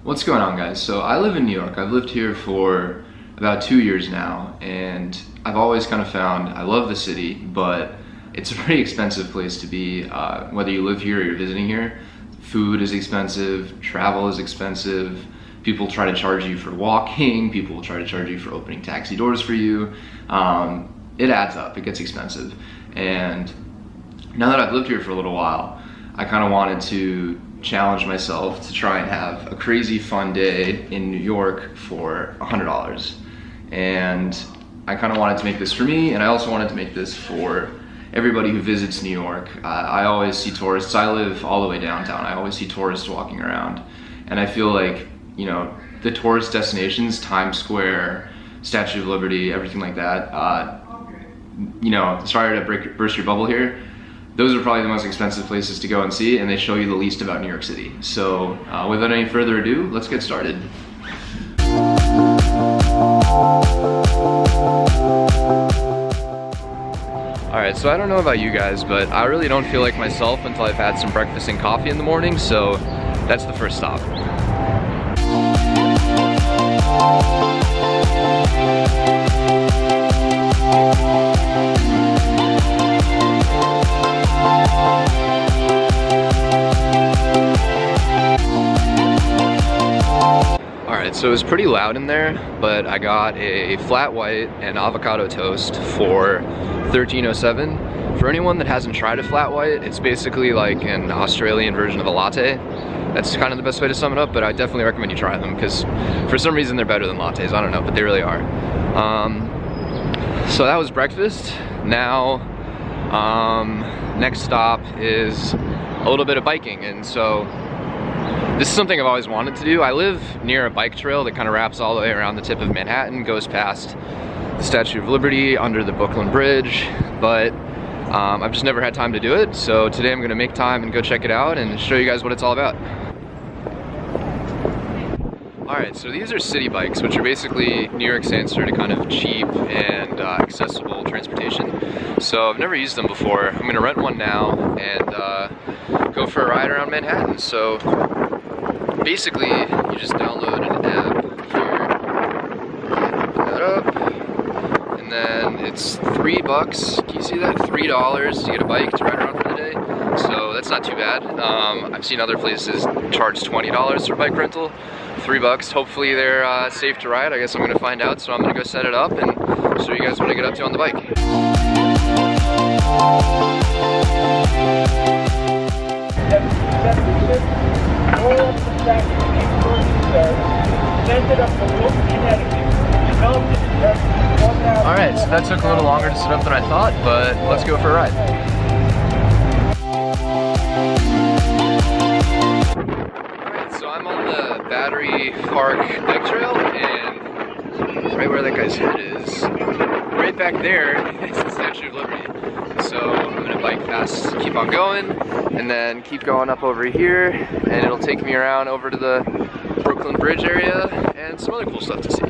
What's going on, guys? So I live in New York. I've lived here for about 2 years now, and I've always kind of found I love the city, but it's a pretty expensive place to be. Whether you live here or you're visiting here, food is expensive, travel is expensive, people try to charge you for walking, people will try to charge you for opening taxi doors for you. It adds up, it gets expensive. And now that I've lived here for a little while, I kind of wanted to challenge myself to try and have a crazy fun day in New York for $100. And I kind of wanted to make this for me, and I also wanted to make this for everybody who visits New York. I always see tourists. I live all the way downtown. I always see tourists walking around, and I feel like, you know, the tourist destinations, Times Square, Statue of Liberty, everything like that, you know, sorry to burst your bubble here, those are probably the most expensive places to go and see, and they show you the least about New York City. So without any further ado, let's get started. Alright, so I don't know about you guys, but I really don't feel like myself until I've had some breakfast and coffee in the morning, so that's the first stop. Alright, so it was pretty loud in there, but I got a flat white and avocado toast for $13.07. For anyone that hasn't tried a flat white, it's basically like an Australian version of a latte. That's kind of the best way to sum it up, but I definitely recommend you try them because for some reason they're better than lattes. I don't know, but they really are. So that was breakfast. Now, next stop is a little bit of biking, and so this is something I've always wanted to do. I live near a bike trail that kind of wraps all the way around the tip of Manhattan, goes past the Statue of Liberty, under the Brooklyn Bridge, but I've just never had time to do it. So today I'm gonna make time and go check it out and show you guys what it's all about. Alright, so these are city bikes, which are basically New York's answer to kind of cheap and accessible transportation. So I've never used them before. I'm gonna rent one now and go for a ride around Manhattan. So basically, you just download an app here, open that up, and then it's $3. Can you see that? $3 to get a bike to ride around for the day. So that's not too bad. I've seen other places charge $20 for bike rental. $3. Hopefully they're safe to ride. I guess I'm gonna find out. So I'm gonna go set it up and show you guys what I get up to on the bike. Alright, so that took a little longer to set up than I thought, but let's go for a ride. Alright, so I'm on the Battery Park bike trail, and right where that guy's head is, right back there is the Statue of Liberty. So I'm gonna bike past, keep on going, and then keep going up over here, and it'll take me around over to the Brooklyn Bridge area and some other cool stuff to see.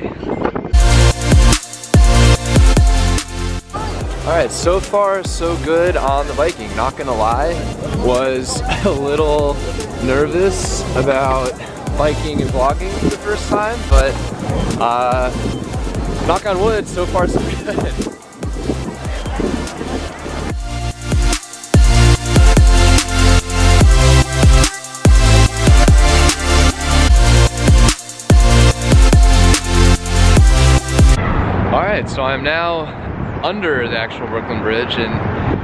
Alright, so far so good on the biking, not gonna lie. Was a little nervous about biking and vlogging for the first time, but knock on wood, so far so good. Alright, so I'm now under the actual Brooklyn Bridge, and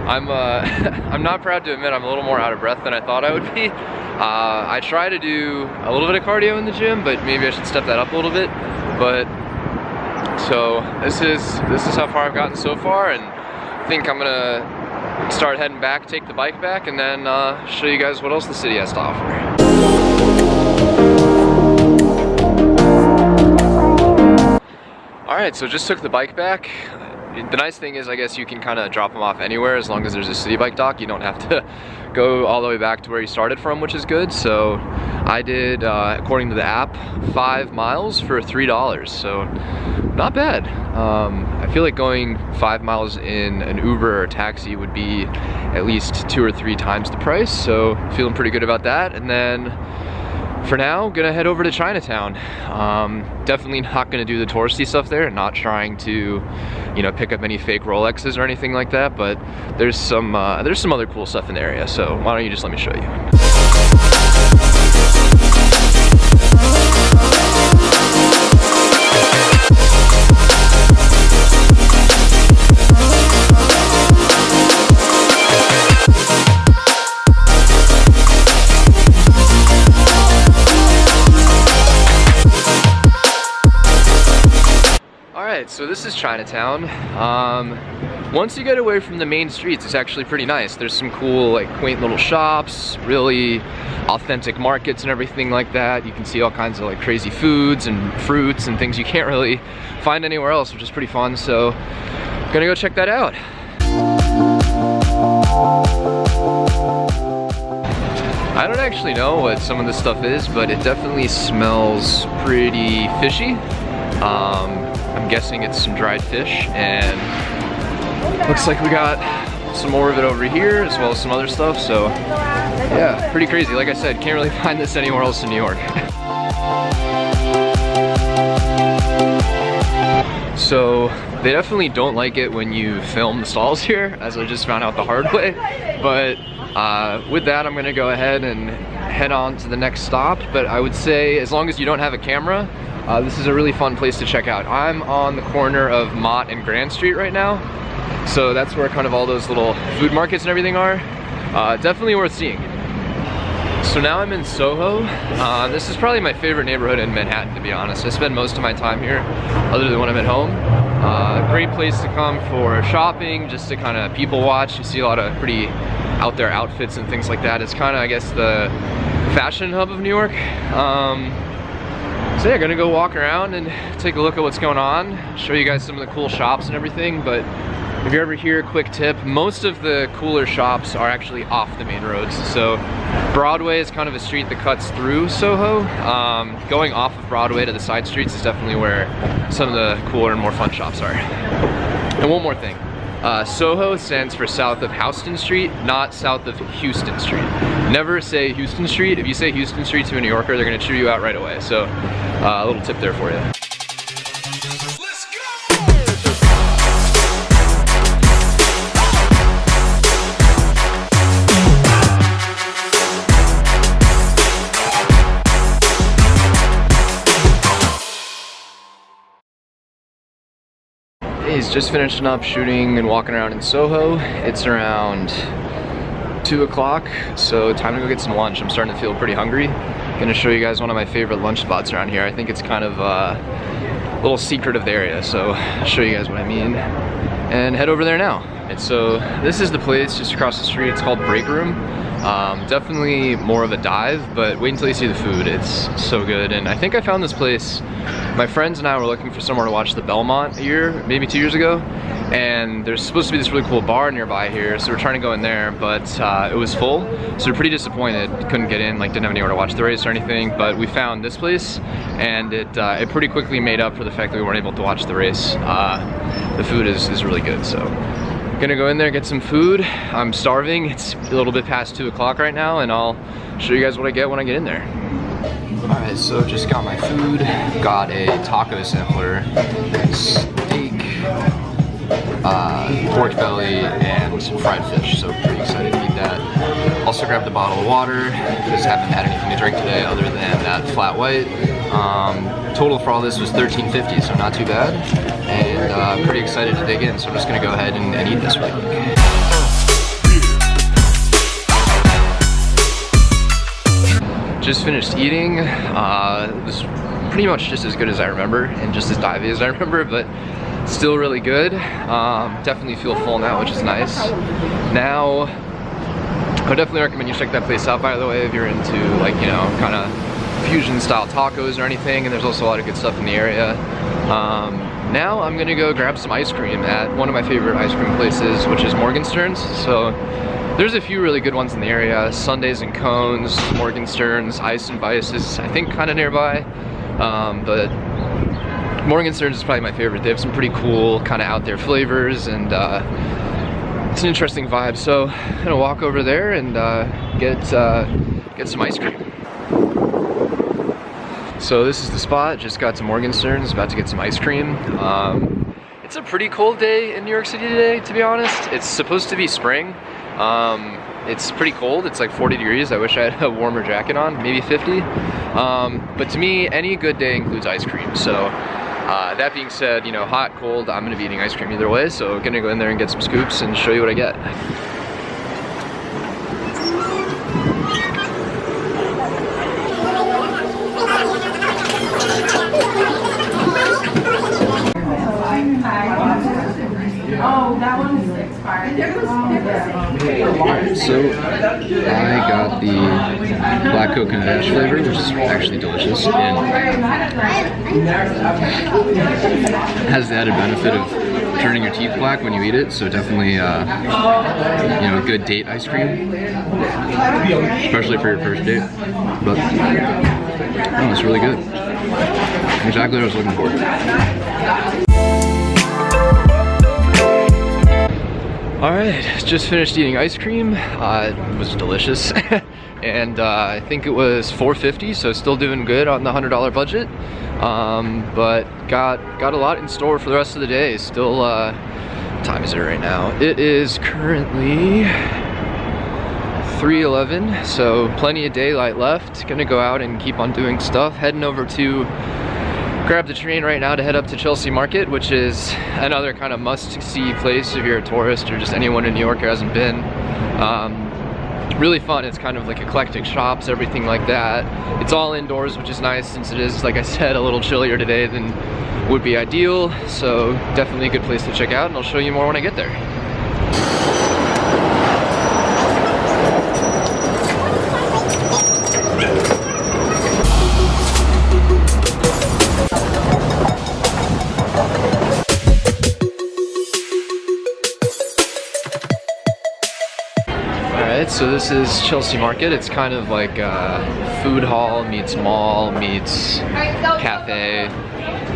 I'm I'm not proud to admit I'm a little more out of breath than I thought I would be. I try to do a little bit of cardio in the gym, but maybe I should step that up a little bit. But so this is how far I've gotten so far, and I think I'm gonna start heading back, take the bike back, and then show you guys what else the city has to offer. Alright, so just took the bike back. The nice thing is, I guess you can kind of drop them off anywhere as long as there's a city bike dock. You don't have to go all the way back to where you started from, which is good. So I did, according to the app, 5 miles for $3, so not bad. I feel like going 5 miles in an Uber or taxi would be at least 2 or 3 times the price, so feeling pretty good about that. And then for now, gonna head over to Chinatown. Definitely not gonna do the touristy stuff there, not trying to, you know, pick up any fake Rolexes or anything like that, but there's some other cool stuff in the area, so why don't you just let me show you. So this is Chinatown. Once you get away from the main streets, it's actually pretty nice. There's some cool, like, quaint little shops, really authentic markets and everything like that. You can see all kinds of like crazy foods and fruits and things you can't really find anywhere else, which is pretty fun. So I'm gonna go check that out. I don't actually know what some of this stuff is, but it definitely smells pretty fishy. I'm guessing it's some dried fish, and looks like we got some more of it over here as well as some other stuff, so yeah, pretty crazy. Like I said, can't really find this anywhere else in New York. So they definitely don't like it when you film the stalls here, as I just found out the hard way, but with that, I'm gonna go ahead and head on to the next stop. But I would say, as long as you don't have a camera, this is a really fun place to check out. I'm on the corner of Mott and Grand Street right now, so that's where kind of all those little food markets and everything are. Definitely worth seeing. So now I'm in Soho. This is probably my favorite neighborhood in Manhattan, to be honest. I spend most of my time here, other than when I'm at home. Great place to come for shopping, just to kind of people watch. You see a lot of pretty out there outfits and things like that. It's kind of, I guess, the fashion hub of New York. So yeah, gonna go walk around and take a look at what's going on, show you guys some of the cool shops and everything. But if you're ever here, quick tip, most of the cooler shops are actually off the main roads. So Broadway is kind of a street that cuts through Soho. Going off of Broadway to the side streets is definitely where some of the cooler and more fun shops are. And one more thing. Soho stands for south of Houston Street, not south of Houston Street. Never say Houston Street. If you say Houston Street to a New Yorker, they're gonna chew you out right away. So a little tip there for you. He's just finishing up shooting and walking around in Soho. It's around 2 o'clock, so time to go get some lunch. I'm starting to feel pretty hungry. Gonna show you guys one of my favorite lunch spots around here. I think it's kind of a little secret of the area, so I'll show you guys what I mean. And head over there now. And so this is the place just across the street. It's called Break Room. Definitely more of a dive, but wait until you see the food. It's so good. And I think I found this place, my friends and I were looking for somewhere to watch the Belmont maybe 2 years ago, and there's supposed to be this really cool bar nearby here, so we're trying to go in there, but it was full, so we're pretty disappointed. Couldn't get in, like didn't have anywhere to watch the race or anything, but we found this place, and it pretty quickly made up for the fact that we weren't able to watch the race. The food is really good, so gonna go in there, get some food. I'm starving. It's a little bit past 2 o'clock right now, and I'll show you guys what I get when I get in there. Alright, so just got my food. Got a taco sampler, steak, pork belly, and some fried fish, so pretty excited to eat that. Also grabbed a bottle of water, just haven't had anything to drink today other than that flat white. Total for all this was $13.50, so not too bad. And pretty excited to dig in, so I'm just gonna go ahead and eat this really quick. Just finished eating. It was pretty much just as good as I remember and just as divey as I remember, but still really good. Definitely feel full now, which is nice. Now, I would definitely recommend you check that place out, by the way, if you're into, like, you know, kind of fusion style tacos or anything, and there's also a lot of good stuff in the area. Now I'm gonna go grab some ice cream at one of my favorite ice cream places, which is Morgenstern's. So there's a few really good ones in the area. Sundays and Cones, Morgenstern's, Ice and Vice is, I think, kind of nearby. But Morgenstern's is probably my favorite. They have some pretty cool, kind of out there flavors, and it's an interesting vibe. So I'm gonna walk over there and get some ice cream. so this is the spot. Just got to Morgenstern's, about to get some ice cream. It's a pretty cold day in New York City today, to be honest. It's supposed to be spring. It's pretty cold. It's like 40 degrees. I wish I had a warmer jacket on, maybe 50. But to me, any good day includes ice cream. So that being said, you know, hot, cold, I'm gonna be eating ice cream either way. So I'm gonna go in there and get some scoops and show you what I get. Oh, that one is expired. Alright, so I got the black coconut ash flavor, which is actually delicious, and has the added benefit of turning your teeth black when you eat it. So definitely, you know, a good date ice cream, especially for your first date. But oh, it's really good. Exactly what I was looking for. Alright, just finished eating ice cream. It was delicious. And I think it was $4.50, so still doing good on the $100 budget. But got a lot in store for the rest of the day. Still, what time is it right now? It is currently 3:11, so plenty of daylight left. Gonna go out and keep on doing stuff. Heading over to grab the train right now to head up to Chelsea Market, which is another kind of must-see place if you're a tourist or just anyone in New York who hasn't been. Really fun. It's kind of like eclectic shops, everything like that. It's all indoors, which is nice since it is, like I said, a little chillier today than would be ideal. So definitely a good place to check out, and I'll show you more when I get there. So this is Chelsea Market. It's kind of like a food hall meets mall meets cafe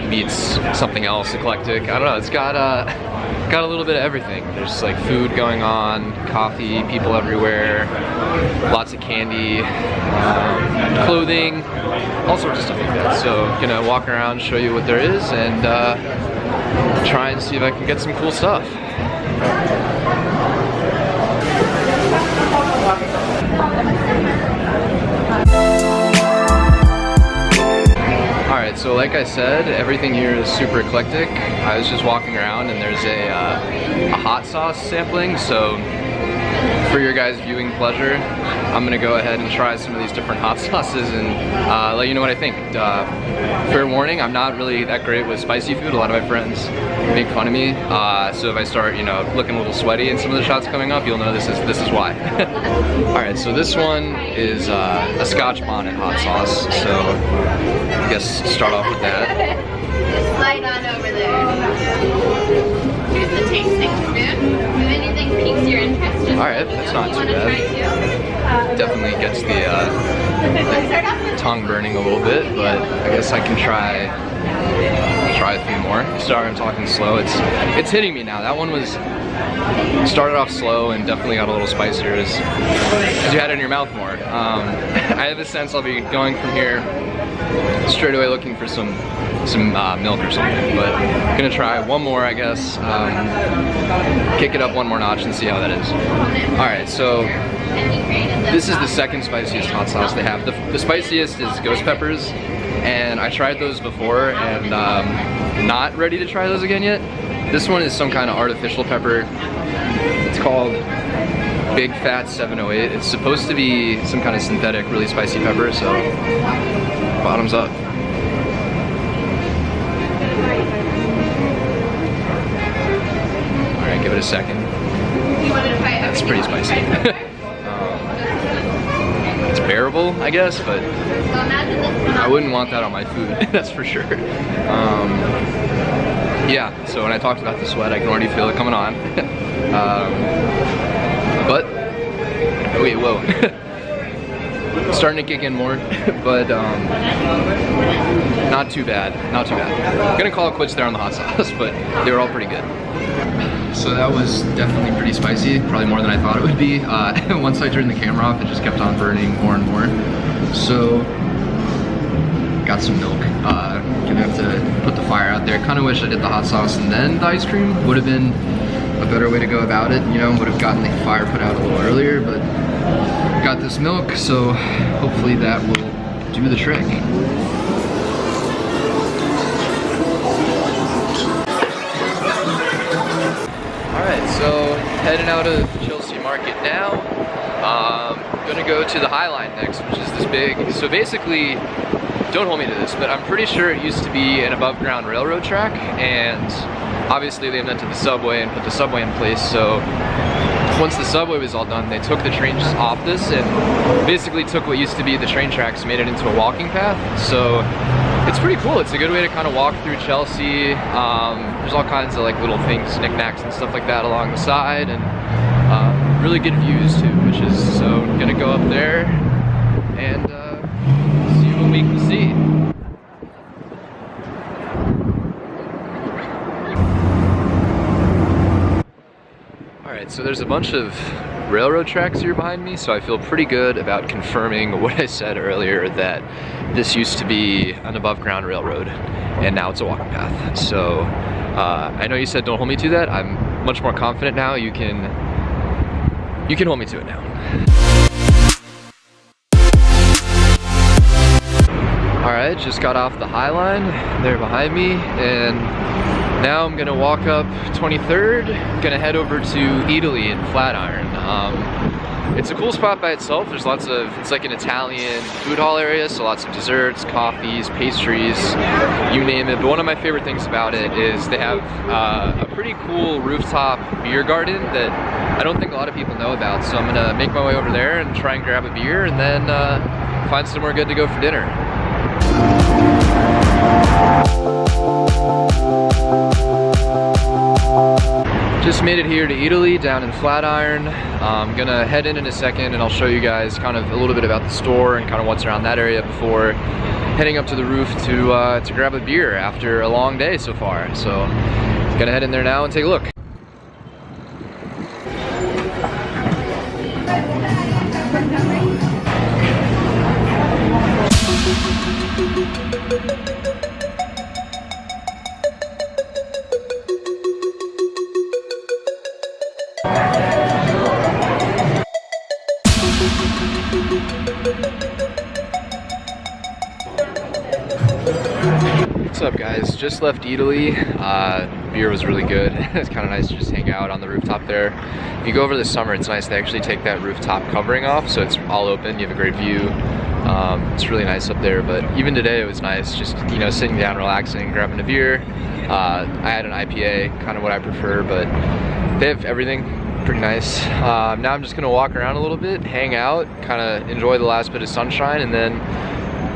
meets something else eclectic. I don't know. It's got a little bit of everything. There's like food going on, coffee, people everywhere, lots of candy, clothing, all sorts of stuff like that. So gonna walk around, show you what there is, and try and see if I can get some cool stuff. Alright, so like I said, everything here is super eclectic. I was just walking around and there's a hot sauce sampling, so for your guys' viewing pleasure, I'm gonna go ahead and try some of these different hot sauces and let you know what I think. Fair warning, I'm not really that great with spicy food. A lot of my friends make fun of me, so if I start, you know, looking a little sweaty in some of the shots coming up, you'll know this is why. Alright, so this one is a Scotch bonnet hot sauce, so I guess start off with that. Just slide on over there. Here's the tasting spoon. If anything piques your interest, just alright, that's not too bad. Definitely gets the tongue burning a little bit, but I guess I can try a few more. Sorry, I'm talking slow. It's hitting me now. That one started off slow and definitely got a little spicier as you had it in your mouth more. I have a sense I'll be going from here straight away looking for some milk or something, but I'm gonna try one more, I guess. Kick it up one more notch and see how that is. Alright, so this is the second spiciest hot sauce they have. The spiciest is ghost peppers, and I tried those before and not ready to try those again yet. This one is some kind of artificial pepper. It's called Big Fat 708. It's supposed to be some kind of synthetic, really spicy pepper, so bottoms up. Alright, give it a second. That's pretty spicy. It's bearable, I guess, but I wouldn't want that on my food, that's for sure. Yeah, so when I talked about the sweat, I can already feel it coming on. But, wait, whoa. Starting to kick in more, but not too bad, not too bad. I'm gonna call it quits there on the hot sauce, but they were all pretty good. So that was definitely pretty spicy, probably more than I thought it would be. Once I turned the camera off, it just kept on burning more and more. So got some milk. Gonna have to put the fire out there. Kind of wish I did the hot sauce and then the ice cream. Would have been a better way to go about it, you know, would have gotten the fire put out a little earlier, but got this milk, so hopefully that will do the trick. Alright, so heading out of Chelsea Market now. Gonna go to the High Line next, which is this big, so basically, don't hold me to this, but I'm pretty sure it used to be an above ground railroad track, and obviously they invented the subway and put the subway in place, so once the subway was all done, they took the trains off this and basically took what used to be the train tracks, made it into a walking path. So it's pretty cool. It's a good way to kind of walk through Chelsea. There's all kinds of like little things, knickknacks and stuff like that along the side, and really good views too, which is, so I'm gonna go up there and see what we can see. Alright, so there's a bunch of railroad tracks here behind me, so I feel pretty good about confirming what I said earlier, that this used to be an above ground railroad and now it's a walking path. So I know you said don't hold me to that. I'm much more confident now. You can hold me to it now. Alright, just got off the High Line there behind me, and now I'm gonna walk up 23rd, gonna head over to Italy in Flatiron. It's a cool spot by itself. There's lots of, it's like an Italian food hall area, so lots of desserts, coffees, pastries, you name it. But one of my favorite things about it is they have a pretty cool rooftop beer garden that I don't think a lot of people know about. So I'm gonna make my way over there and try and grab a beer, and then find somewhere good to go for dinner. Just made it here to Italy, down in Flatiron. I'm gonna head in a second and I'll show you guys kind of a little bit about the store and kind of what's around that area before heading up to the roof to grab a beer after a long day so far. So gonna head in there now and take a look. What's up guys, just left Italy. Beer was really good. It's kind of nice to just hang out on the rooftop there. If you go over this summer, it's nice to actually take that rooftop covering off, so it's all open, you have a great view. It's really nice up there, but even today it was nice just, you know, sitting down, relaxing, grabbing a beer. I had an IPA, kind of what I prefer, but they have everything, pretty nice. Now I'm just gonna walk around a little bit, hang out, kind of enjoy the last bit of sunshine, and then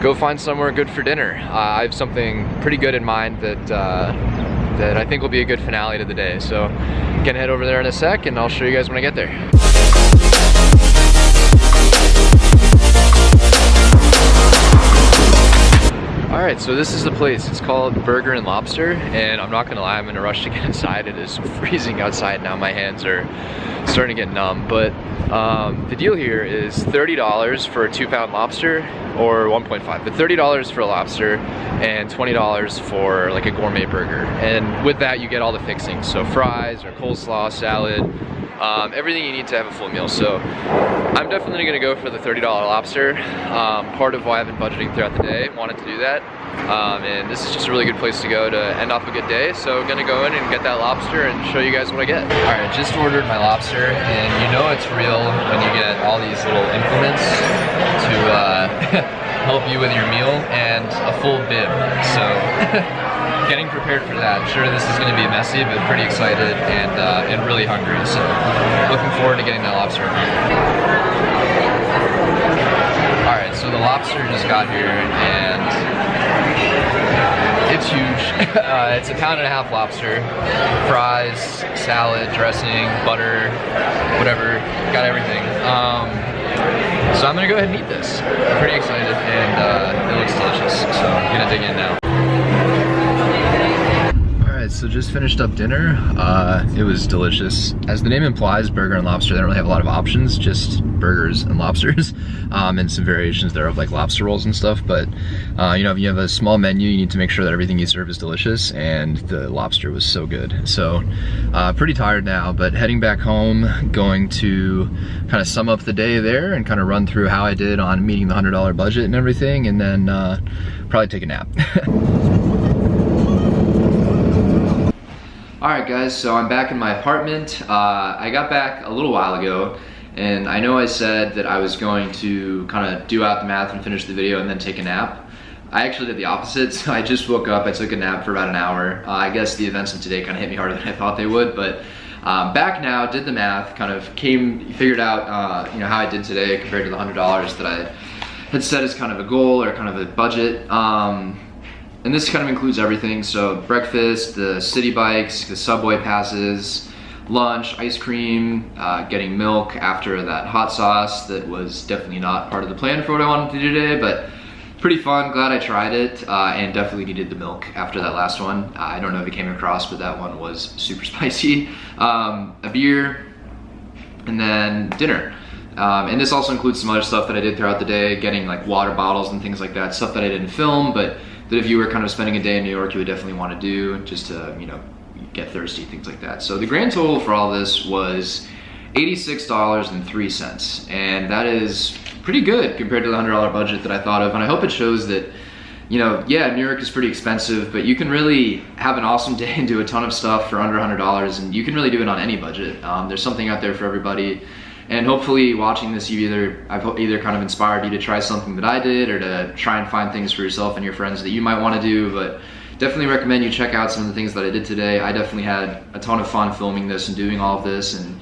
go find somewhere good for dinner. I have something pretty good in mind that that I think will be a good finale to the day. So I'm gonna head over there in a sec and I'll show you guys when I get there. Alright, so this is the place. It's called Burger and Lobster, and I'm not gonna lie, I'm in a rush to get inside. It is freezing outside now. My hands are starting to get numb, but the deal here is $30 for a 2-pound lobster, or 1.5, but $30 for a lobster and $20 for like a gourmet burger. And with that, you get all the fixings, so fries or coleslaw, salad, everything you need to have a full meal. So I'm definitely gonna go for the $30 lobster. Part of why I've been budgeting throughout the day, wanted to do that. And this is just a really good place to go to end off a good day. So I'm gonna go in and get that lobster and show you guys what I get. All right, just ordered my lobster, and you know it's real when you get all these little implements to help you with your meal and a full bib. So getting prepared for that. I'm sure this is gonna be messy, but pretty excited and really hungry. So looking forward to getting that lobster. All right, so the lobster just got here, and it's huge. It's a 1.5-pound lobster, fries, salad, dressing, butter, whatever, got everything. So I'm gonna go ahead and eat this. I'm pretty excited, and it looks delicious, so I'm gonna dig in now. Alright, so just finished up dinner. It was delicious. As the name implies, burger and lobster, they don't really have a lot of options, just burgers and lobsters, and some variations there of like lobster rolls and stuff. But you know, if you have a small menu, you need to make sure that everything you serve is delicious, and the lobster was so good. So pretty tired now, but heading back home, going to kind of sum up the day there and kind of run through how I did on meeting the $100 budget and everything, and then probably take a nap. Alright guys, so I'm back in my apartment. I got back a little while ago, and I know I said that I was going to kind of do out the math and finish the video and then take a nap. I actually did the opposite, so I just woke up, I took a nap for about an hour. I guess the events of today kind of hit me harder than I thought they would, but back now, did the math, kind of figured out you know, how I did today compared to the $100 that I had set as kind of a goal or kind of a budget. And this kind of includes everything, so breakfast, the city bikes, the subway passes, lunch, ice cream, getting milk after that hot sauce that was definitely not part of the plan for what I wanted to do today, but pretty fun, glad I tried it, and definitely needed the milk after that last one. I don't know if it came across, but that one was super spicy. A beer, and then dinner. And this also includes some other stuff that I did throughout the day, getting like water bottles and things like that, stuff that I didn't film, but that if you were kind of spending a day in New York, you would definitely want to do, just to, you know, get thirsty, things like that. So the grand total for all this was $86.03, and that is pretty good compared to the $100 budget that I thought of. And I hope it shows that, you know, yeah, New York is pretty expensive, but you can really have an awesome day and do a ton of stuff for under $100, and you can really do it on any budget. There's something out there for everybody. And hopefully watching this, I've either kind of inspired you to try something that I did, or to try and find things for yourself and your friends that you might want to do. But definitely recommend you check out some of the things that I did today. I definitely had a ton of fun filming this and doing all of this, and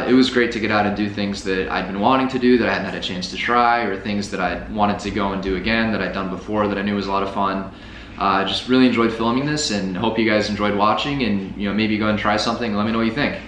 it was great to get out and do things that I'd been wanting to do that I hadn't had a chance to try, or things that I wanted to go and do again that I'd done before that I knew was a lot of fun. Just really enjoyed filming this, and hope you guys enjoyed watching, and you know, maybe go and try something and let me know what you think.